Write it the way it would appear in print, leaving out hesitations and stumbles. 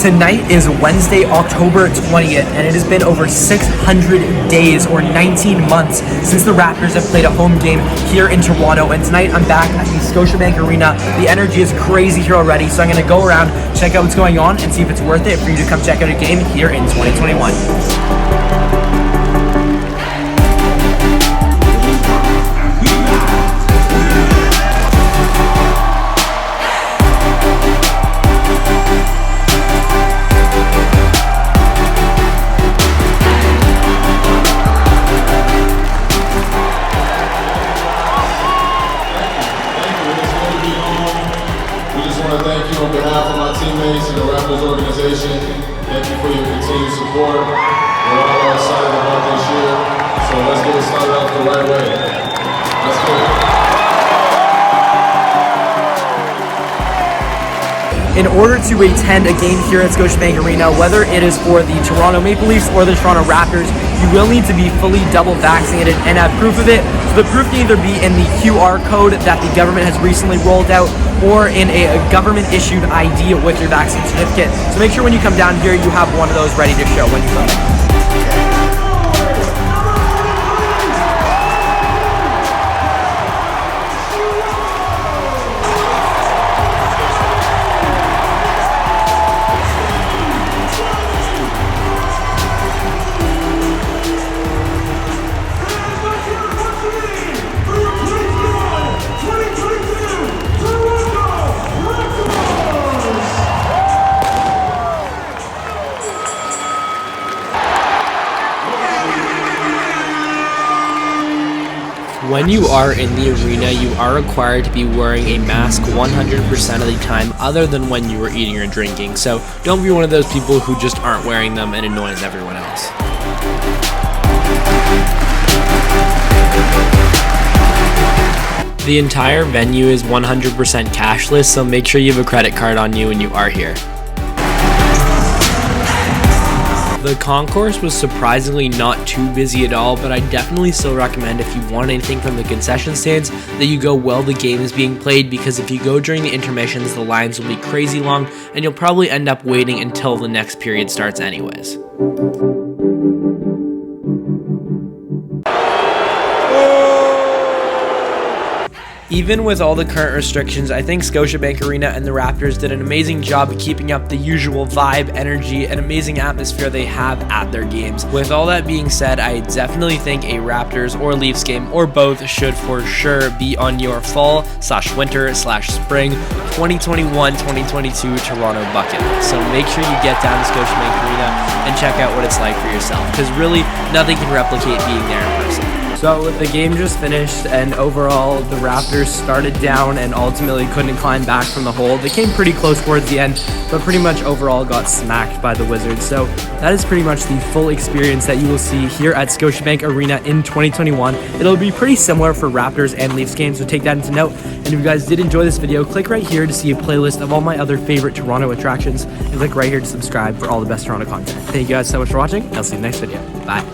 Tonight is Wednesday, October 20th, and it has been over 600 days or 19 months since the Raptors have played a home game here in Toronto. And tonight I'm back at the Scotiabank Arena. The energy is crazy here already, so I'm going to go around, check out what's going on, and see if it's worth it for you to come check out a game here in 2021. Thank you on behalf of my teammates and the Raptors organization. Thank you for your continued support. We're all excited about this year, so let's get it started off the right way. Let's go. In order to attend a game here at Scotiabank Arena, whether it is for the Toronto Maple Leafs or the Toronto Raptors, you will need to be fully double vaccinated and have proof of it. So the proof can either be in the QR code that the government has recently rolled out or in a government-issued ID with your vaccine certificate. So make sure when you come down here, you have one of those ready to show when you come in. When you are in the arena, you are required to be wearing a mask 100% of the time other than when you are eating or drinking, so don't be one of those people who just aren't wearing them and annoys everyone else. The entire venue is 100% cashless, so make sure you have a credit card on you when you are here. The concourse was surprisingly not too busy at all, but I definitely still recommend if you want anything from the concession stands that you go while the game is being played, because if you go during the intermissions, the lines will be crazy long and you'll probably end up waiting until the next period starts anyways. Even with all the current restrictions, I think Scotiabank Arena and the Raptors did an amazing job of keeping up the usual vibe, energy, and amazing atmosphere they have at their games. With all that being said, I definitely think a Raptors or Leafs game, or both, should for sure be on your fall/winter/spring 2021-2022 Toronto bucket list. So make sure you get down to Scotiabank Arena and check out what it's like for yourself, because really nothing can replicate being there in person. So the game just finished, and overall the Raptors started down and ultimately couldn't climb back from the hole. They came pretty close towards the end, but pretty much overall got smacked by the Wizards. So that is pretty much the full experience that you will see here at Scotiabank Arena in 2021. It'll be pretty similar for Raptors and Leafs games, so take that into note. And if you guys did enjoy this video, click right here to see a playlist of all my other favorite Toronto attractions, and click right here to subscribe for all the best Toronto content. Thank you guys so much for watching. I'll see you in the next video. Bye.